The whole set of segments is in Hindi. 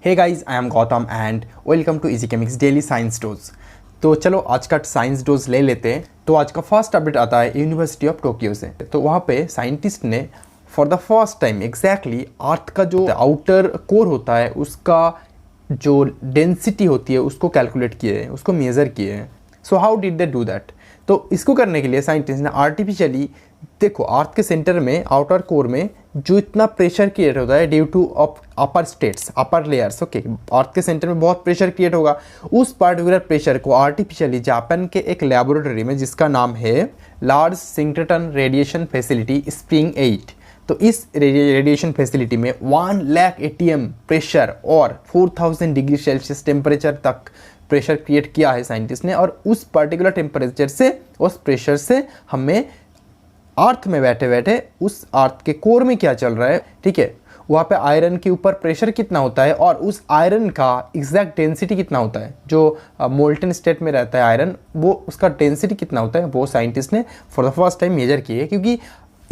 Hey guys, I am Gautam and welcome to easy chemics daily science dose. तो चलो आज का साइंस डोज ले लेते हैं। तो आज का फर्स्ट अपडेट आता है यूनिवर्सिटी ऑफ टोक्यो से। तो वहाँ पे साइंटिस्ट ने for the first time exactly earth का जो आउटर कोर होता है उसका जो डेंसिटी होती है उसको कैलकुलेट किए हैं, उसको मेज़र किए हैं। So how did they do that? तो इसको करने के लिए साइंटिस्ट ने आर्टिफिशियली, देखो अर्थ के सेंटर में आउटर कोर में जो इतना प्रेशर क्रिएट होता है due to of upper states, upper layers, okay, earth के सेंटर में बहुत प्रेशर क्रिएट होगा। उस पार्टिकुलर प्रेशर को आर्टिफिशियली जापान के एक लेबोरेटरी में जिसका नाम है large synchrotron radiation facility spring 8, तो इस रेडिएशन फैसिलिटी में 1 लाख ATM प्रेशर और 4000 डिग्री सेल्सियस टेम्परेचर तक प्रेशर क्रिएट किया है साइंटिस्ट ने। और उस पर्टिकुलर टेम्परेचर से, उस प्रेशर से हमें अर्थ में बैठे बैठे उस अर्थ के कोर में क्या चल रहा है, ठीक है, वहाँ पे आयरन के ऊपर प्रेशर कितना होता है और उस आयरन का एग्जैक्ट डेंसिटी कितना होता है, जो मोल्टन स्टेट में रहता है आयरन, वो उसका डेंसिटी कितना होता है, वो साइंटिस्ट ने for the first time measure किए है। क्योंकि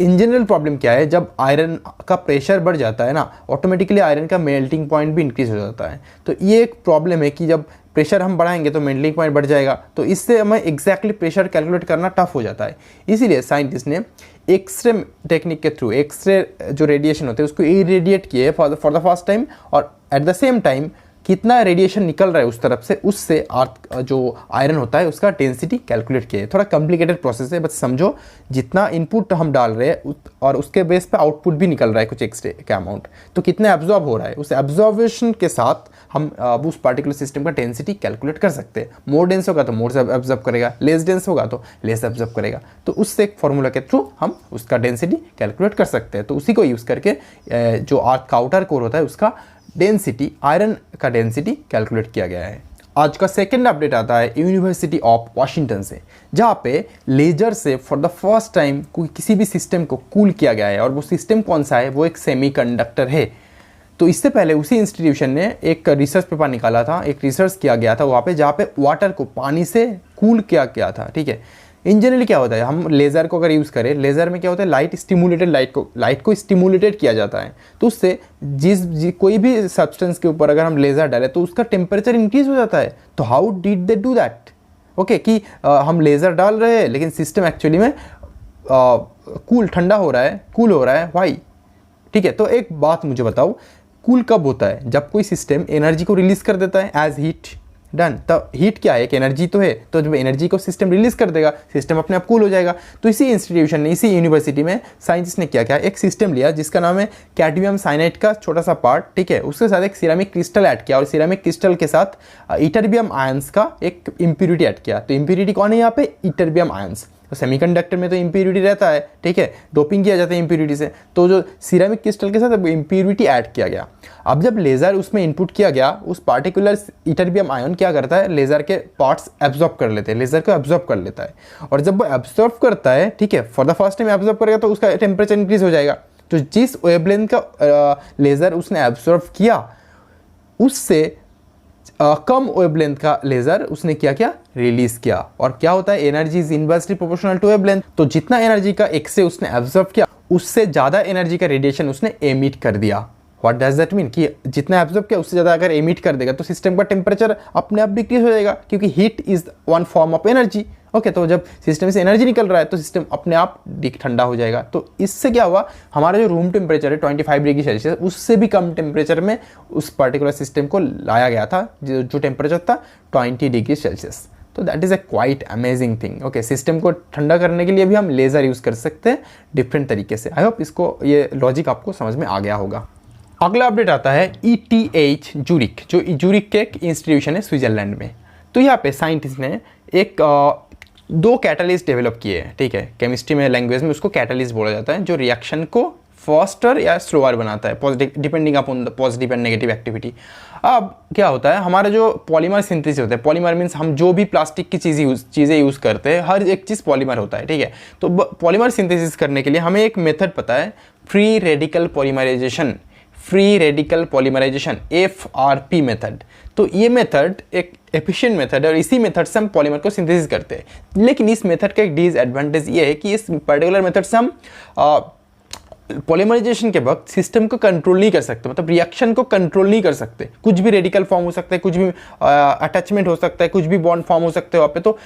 इन जनरल प्रॉब्लम क्या है, जब आयरन का प्रेशर बढ़ जाता है ना, ऑटोमेटिकली आयरन का मेल्टिंग पॉइंट भी इंक्रीज हो जाता है। तो ये एक प्रॉब्लम है कि जब प्रेशर हम बढ़ाएंगे तो मेल्टिंग पॉइंट बढ़ जाएगा, तो इससे हमें एग्जैक्टली प्रेशर कैलकुलेट करना टफ हो जाता है। इसीलिए साइंटिस्ट ने एक्सरे टेक्निक के थ्रू एक्सरे जो रेडिएशन होते हैं उसको इरेडिएट किए फॉर द फर्स्ट टाइम, और एट द सेम टाइम कितना रेडिएशन निकल रहा है उस तरफ से, उससे अर्थ जो आयरन होता है उसका डेंसिटी कैलकुलेट किया है। थोड़ा कॉम्प्लिकेटेड प्रोसेस है, बस समझो जितना इनपुट हम डाल रहे हैं और उसके बेस पे आउटपुट भी निकल रहा है कुछ एक्सरे का अमाउंट, तो कितना एब्जॉर्ब हो रहा है, उस एब्जॉर्वेशन के साथ हम उस पार्टिकुलर सिस्टम का डेंसिटी कैलकुलेट कर सकते हैं। मोर डेंस होगा तो मोर एब्जॉर्ब करेगा, लेस डेंस होगा तो लेस एब्जॉर्ब करेगा। तो उससे एक फॉर्मूला के थ्रू हम उसका डेंसिटी कैलकुलेट कर सकते हैं। तो उसी को यूज़ करके जो अर्थ का आउटर कोर होता है उसका डेंसिटी, आयरन का डेंसिटी कैलकुलेट किया गया है। आज का सेकंड अपडेट आता है यूनिवर्सिटी ऑफ वाशिंगटन से, जहाँ पे लेजर से फॉर द फर्स्ट टाइम कोई किसी भी सिस्टम को कूल किया गया है। और वो सिस्टम कौन सा है, वो एक सेमीकंडक्टर है। तो इससे पहले उसी इंस्टीट्यूशन ने एक रिसर्च पेपर निकाला था, एक रिसर्च किया गया था वहाँ पे, जहाँ पे वाटर को पानी से कूल किया गया था, ठीक है। इन जनरली क्या होता है, हम लेज़र को अगर यूज़ करें, लेज़र में क्या होता है, लाइट को स्टिमुलेटेड किया जाता है। तो उससे कोई भी सब्सटेंस के ऊपर अगर हम लेज़र डालें तो उसका टेम्परेचर इंक्रीज हो जाता है। तो how did they do that? Okay, कि हम लेज़र डाल रहे हैं लेकिन सिस्टम एक्चुअली में ठंडा हो रहा है, कूल हो रहा है, वाई? ठीक है, तो एक बात मुझे बताओ, कूल कब होता है? जब कोई सिस्टम एनर्जी को रिलीज कर देता है एज हीट, डन। तो हीट क्या है, एक एनर्जी तो है, तो जब एनर्जी को सिस्टम रिलीज कर देगा, सिस्टम अपने आप कूल हो जाएगा। तो इसी इंस्टीट्यूशन ने, इसी यूनिवर्सिटी में साइंटिस्ट ने क्या किया, एक सिस्टम लिया जिसका नाम है कैडमियम साइनाइड का छोटा सा पार्ट, ठीक है, उसके साथ एक सिरेमिक क्रिस्टल ऐड किया और सिरेमिक क्रिस्टल के साथ इटरबियम आयंस का एक इम्प्यूरिटी ऐड किया। तो इम्प्यूरिटी कौन है यहाँ पे? Ytterbium ions. तो सेमीकंडक्टर में तो इम्प्यूरिटी रहता है, ठीक है, डोपिंग किया जाता है इम्प्यूरिटी से। तो जो सिरेमिक क्रिस्टल के साथ इम्प्यूरिटी ऐड किया गया। अब जब लेज़र उसमें इनपुट किया गया, उस पार्टिकुलर इटरबियम आयन क्या करता है, लेज़र के पार्ट्स एब्जॉर्ब कर लेते हैं, लेज़र को एब्जॉर्ब कर लेता है। और जब वो एब्जॉर्ब करता है, ठीक है, for the first time absorb करेगा तो उसका टेम्परेचर इंक्रीज हो जाएगा। तो जिस वेवलेंथ का लेज़र उसने एब्जॉर्ब किया, उससे कम वेवलेंथ का लेज़र उसने क्या रिलीज किया। और क्या होता है, energy is inversely proportional to wavelength. तो जितना एनर्जी का एक्स-रे उसने एब्जॉर्ब किया, उससे ज़्यादा एनर्जी का रेडिएशन उसने एमिट कर दिया। What does that mean? कि जितना एब्जॉर्ब किया उससे ज़्यादा अगर एमिट कर देगा तो सिस्टम का टेम्परेचर अपने आप डिक्रीज हो जाएगा, क्योंकि heat is one form of energy. Okay, तो जब सिस्टम से एनर्जी निकल रहा है तो सिस्टम अपने आप ठंडा हो जाएगा। तो इससे क्या हुआ, हमारा जो रूम टेम्परेचर है 25 डिग्री सेल्सियस, उससे भी कम टेम्परेचर में उस पर्टिकुलर सिस्टम को लाया गया था, जो टेम्परेचर था 20 डिग्री सेल्सियस। तो that is a quite amazing thing. Okay, system को ठंडा करने के लिए भी हम लेज़र यूज़ कर सकते हैं डिफरेंट तरीके से। आई होप इसको, ये लॉजिक आपको समझ में आ गया होगा। अगला अपडेट आता है ETH जूरिक, जो जूरिक के एक इंस्टीट्यूशन है स्विट्जरलैंड में। तो यहाँ पे साइंटिस्ट ने एक 2 कैटालिस्ट डेवलप किए हैं, ठीक है, केमिस्ट्री में लैंग्वेज में उसको कैटालिस्ट बोला जाता है, जो रिएक्शन को फास्टर या स्लोअर बनाता है, positive, depending upon the positive and negative activity. अब क्या होता है, हमारा जो पॉलीमर सिंथेसिस होता है, पॉलीमर मीन्स हम जो भी प्लास्टिक की चीज़ें यूज़ करते हैं, हर एक चीज़ पॉलीमर होता है, ठीक है। तो पॉलीमर सिंथेसिस करने के लिए हमें एक मेथड पता है, free radical polymerization, FRP method. तो ये मेथड एक एफिशिएंट मेथड है और इसी मेथड से हम पॉलीमर को सिंथेसिस करते हैं। लेकिन इस मेथड का एक डिसएडवांटेज ये है कि इस पर्टिकुलर मेथड से हम पॉलीमराइजेशन के वक्त सिस्टम को कंट्रोल नहीं कर सकते, मतलब रिएक्शन को कंट्रोल नहीं कर सकते। कुछ भी रेडिकल फॉर्म हो सकता है, कुछ भी अटैचमेंट हो सकता है, कुछ भी बॉन्ड फॉर्म हो सकते हैं वहाँ पे। तो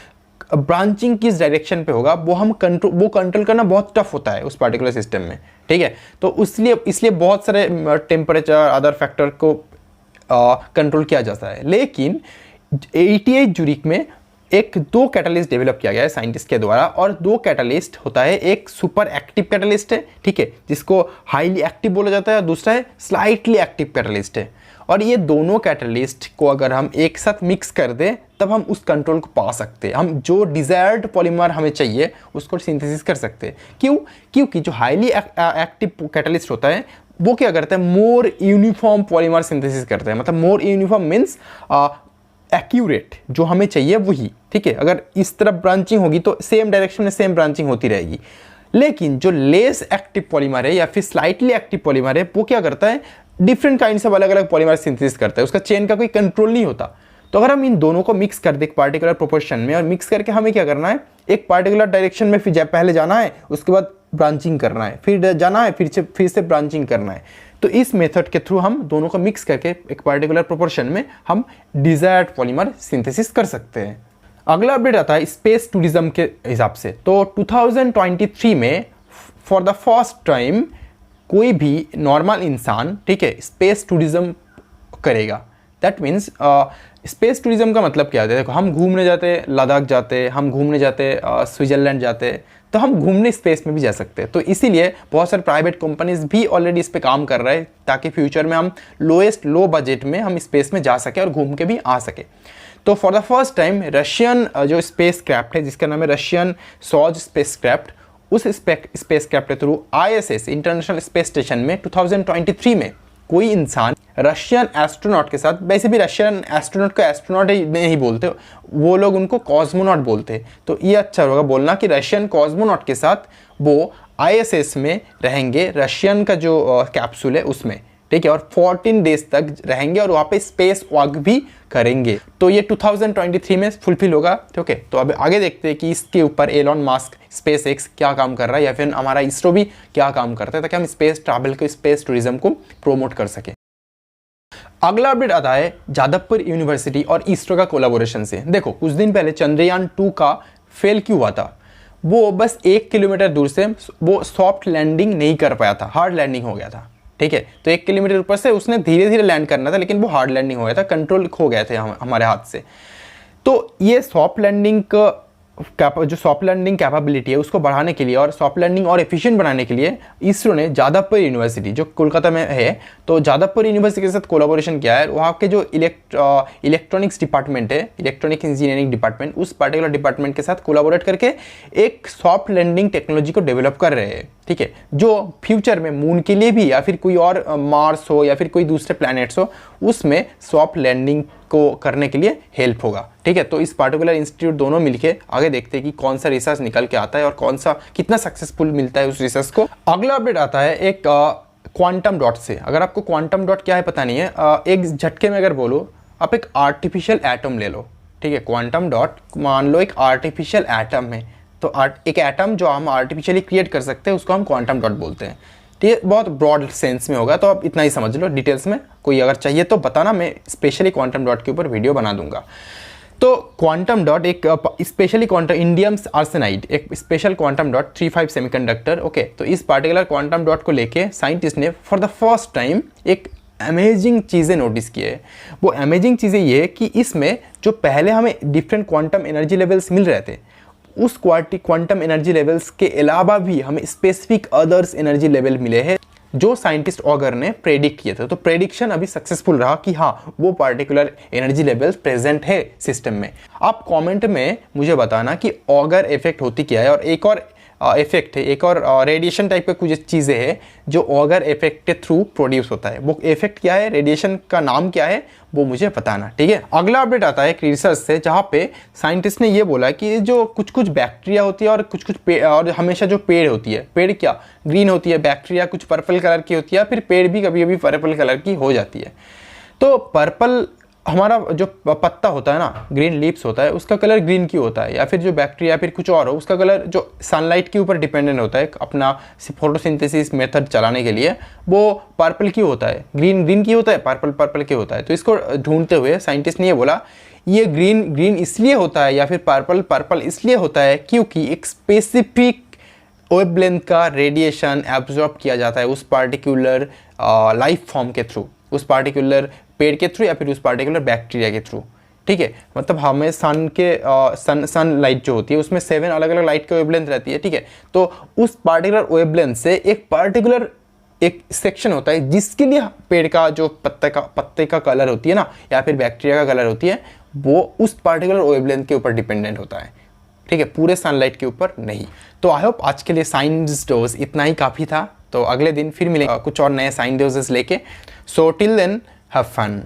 ब्रांचिंग किस डायरेक्शन पे होगा वो कंट्रोल करना बहुत टफ होता है उस पार्टिकुलर सिस्टम में, ठीक है। तो इसलिए बहुत सारे टेम्परेचर, अदर फैक्टर को कंट्रोल किया जाता है। लेकिन 88 जूरिक में दो कैटलिस्ट डेवलप किया गया है साइंटिस्ट के द्वारा, और दो कैटलिस्ट होता है, एक सुपर एक्टिव कैटलिस्ट है, ठीक है, जिसको हाईली एक्टिव बोला जाता है, और दूसरा है स्लाइटली एक्टिव कैटलिस्ट है। और ये दोनों कैटलिस्ट को अगर हम एक साथ मिक्स कर दें तब हम उस कंट्रोल को पा सकते हैं, हम जो डिजायर्ड पॉलीमर हमें चाहिए उसको सिंथेसिस कर सकते हैं। क्योंकि जो हाईली एक्टिव कैटलिस्ट होता है वो क्या करता है, मोर यूनिफॉर्म पॉलीमर सिंथेसिस करता है, मतलब मोर यूनिफॉर्म मीन्स एक्यूरेट, जो हमें चाहिए वही, ठीक है। अगर इस तरफ ब्रांचिंग होगी तो सेम डायरेक्शन में सेम ब्रांचिंग होती रहेगी। लेकिन जो लेस एक्टिव पॉलीमर है या फिर स्लाइटली एक्टिव पॉलीमर है वो क्या करता है, डिफरेंट काइंड्स ऑफ अलग अलग पॉलीमर सिंथेसिस करता है, उसका चेन का कोई कंट्रोल नहीं होता। तो अगर हम इन दोनों को मिक्स कर दें एक पार्टिकुलर प्रोपोर्शन में, और मिक्स करके हमें क्या करना है, एक पार्टिकुलर डायरेक्शन में फिर पहले जाना है, उसके बाद ब्रांचिंग करना है, फिर जाना है, फिर से ब्रांचिंग करना है। तो इस मेथड के थ्रू हम दोनों को मिक्स करके एक पार्टिकुलर प्रोपोर्शन में हम डिजायर्ड पॉलीमर सिंथेसिस कर सकते हैं। अगला अपडेट आता है स्पेस टूरिज्म के हिसाब से। तो 2023 में फॉर द फर्स्ट टाइम कोई भी नॉर्मल इंसान, ठीक है, स्पेस टूरिज्म करेगा। दैट मीन्स स्पेस टूरिज्म का मतलब क्या है, देखो हम घूमने जाते, लद्दाख जाते, हम घूमने जाते, स्विट्जरलैंड जाते, तो हम घूमने स्पेस में भी जा सकते हैं। तो इसीलिए बहुत सारे प्राइवेट कंपनीज भी ऑलरेडी इस पे काम कर रहे हैं, ताकि फ्यूचर में हम लो बजट में हम स्पेस में जा सके और घूम के भी आ सके। तो for the first time Russian जो स्पेस क्राफ्ट है, जिसका नाम है रशियन सॉज स्पेस क्राफ्ट, उस स्पेस क्राफ्ट के through ISS international space station में 2023 में कोई इंसान रशियन एस्ट्रोनॉट के साथ, वैसे भी रशियन एस्ट्रोनॉट को एस्ट्रोनॉट नहीं बोलते, वो लोग उनको कॉस्मोनॉट बोलते हैं, तो ये अच्छा होगा बोलना कि रशियन कॉस्मोनॉट के साथ वो ISS में रहेंगे, रशियन का जो कैप्सूल है उसमें, ठीक है, और 14 डेज तक रहेंगे और वहाँ पे स्पेस वॉक भी करेंगे। तो ये 2023 में फुलफिल होगा, ठीक है। तो अब आगे देखते हैं कि इसके ऊपर एलॉन मस्क, SpaceX क्या काम कर रहा है, या फिर हमारा इसरो भी क्या काम करता है, ताकि हम स्पेस ट्रैवल को, स्पेस टूरिज्म को प्रोमोट कर सकें। अगला अपडेट आता है जादवपुर यूनिवर्सिटी और इसरो का कोलैबोरेशन से। देखो कुछ दिन पहले चंद्रयान 2 का फेल क्यों हुआ था, वो बस 1 किलोमीटर दूर से वो सॉफ्ट लैंडिंग नहीं कर पाया था, हार्ड लैंडिंग हो गया था, ठीक है। तो 1 किलोमीटर ऊपर से उसने धीरे धीरे लैंड करना था, लेकिन वो हार्ड लैंडिंग हो गया था, कंट्रोल खो गए थे हमारे हाथ से। तो ये सॉफ्ट लैंडिंग का जो सॉफ्ट लैंडिंग कैपेबिलिटी है उसको बढ़ाने के लिए और सॉफ्ट लैंडिंग और एफिशिएंट बनाने के लिए इसरो ने जादवपुर यूनिवर्सिटी जो कोलकाता में है, तो जादवपुर यूनिवर्सिटी के साथ कोलैबोरेशन किया है। वहाँ के जो इलेक्ट्रॉनिक्स डिपार्टमेंट है, इलेक्ट्रॉनिक इंजीनियरिंग डिपार्टमेंट, उस पर्टिकुलर डिपार्टमेंट के साथ कोलैबोरेट करके एक सॉफ्ट लैंडिंग टेक्नोलॉजी को डेवलप कर रहे हैं, ठीक है, जो फ्यूचर में मून के लिए भी, या फिर कोई और मार्स हो या फिर कोई दूसरे प्लैनेट्स हो, उसमें सॉफ्ट लैंडिंग को करने के लिए हेल्प होगा, ठीक है। तो इस पार्टिकुलर इंस्टीट्यूट दोनों मिलके आगे देखते हैं कि कौन सा रिसर्च निकल के आता है और कौन सा कितना सक्सेसफुल मिलता है उस रिसर्च को। अगला अपडेट आता है एक क्वांटम डॉट से। अगर आपको क्वांटम डॉट क्या है पता नहीं है, एक झटके में अगर बोलो, आप एक आर्टिफिशियल एटम ले लो, ठीक है। क्वांटम डॉट मान लो एक आर्टिफिशियल एटम है, तो एक एटम जो हम आर्टिफिशियली क्रिएट कर सकते हैं उसको हम क्वांटम डॉट बोलते हैं। तो ये बहुत ब्रॉड सेंस में होगा, तो आप इतना ही समझ लो। डिटेल्स में कोई अगर चाहिए तो बताना, मैं स्पेशली क्वांटम डॉट के ऊपर वीडियो बना दूंगा। तो क्वांटम डॉट एक स्पेशली क्वांटम इंडियम आर्सेनाइड, एक special quantum dot 35 semiconductor, okay. तो इस पार्टिकुलर क्वांटम डॉट को लेके साइंटिस्ट ने फॉर द फर्स्ट टाइम एक अमेजिंग चीज़ें नोटिस की है। वो अमेजिंग चीज़ें ये है कि इसमें जो पहले हमें डिफरेंट क्वांटम एनर्जी लेवल्स मिल रहे थे, उस क्वांटम एनर्जी लेवल्स के अलावा भी हमें स्पेसिफिक अदर्स एनर्जी लेवल मिले हैं जो साइंटिस्ट ऑगर ने प्रेडिक्ट किए थे। तो प्रेडिक्शन अभी सक्सेसफुल रहा कि हाँ वो पार्टिकुलर एनर्जी लेवल्स प्रेजेंट है सिस्टम में। आप कमेंट में मुझे बताना कि ऑगर इफेक्ट होती क्या है, और एक और इफेक्ट है, एक और रेडिएशन टाइप के कुछ चीज़ें हैं जो ऑगर इफेक्ट के थ्रू प्रोड्यूस होता है। वो इफेक्ट क्या है, रेडिएशन का नाम क्या है, वो मुझे बताना, ठीक है। अगला अपडेट आता है एक रिसर्च से, जहाँ पे साइंटिस्ट ने ये बोला कि जो कुछ कुछ बैक्टीरिया होती है और कुछ कुछ और हमेशा जो पेड़ होती है, पेड़ क्या ग्रीन होती है, बैक्टीरिया कुछ पर्पल कलर की होती है, फिर पेड़ भी कभी कभी पर्पल कलर की हो जाती है। तो पर्पल हमारा जो पत्ता होता है ना, ग्रीन लीव्स होता है, उसका कलर ग्रीन क्यों होता है, या फिर जो बैक्टीरिया या फिर कुछ और हो उसका कलर जो सनलाइट के ऊपर डिपेंडेंट होता है अपना फोटोसिंथेसिस मेथड चलाने के लिए, वो पर्पल क्यों होता है, ग्रीन ग्रीन क्यों होता है, पर्पल पर्पल क्यों होता है। तो इसको ढूंढते हुए साइंटिस्ट ने ये बोला ये ग्रीन ग्रीन इसलिए होता है या फिर पर्पल पर्पल इसलिए होता है क्योंकि एक स्पेसिफिक वेवलेंथ का रेडिएशन एब्जॉर्ब किया जाता है उस पार्टिकुलर लाइफ फॉर्म के थ्रू, उस पार्टिकुलर पेड़ के थ्रू या फिर उस पार्टिकुलर बैक्टीरिया के थ्रू। ठीक है, मतलब हमें सन के सन लाइट जो होती है उसमें 7 अलग अलग लाइट की वेवलेंथ रहती है। ठीक है, तो उस पार्टिकुलर वेवलेंथ से एक पार्टिकुलर एक सेक्शन होता है जिसके लिए पेड़ का जो पत्ते का कलर होती है ना या फिर बैक्टीरिया का कलर होती है वो उस पार्टिकुलर वेवलेंथ के ऊपर डिपेंडेंट होता है। ठीक है, पूरे सनलाइट के ऊपर नहीं। तो आई होप आज के लिए साइंस डोज इतना ही काफ़ी था। तो अगले दिन फिर मिलेंगे कुछ और नए साइंस डोजेस लेके। So till then have fun.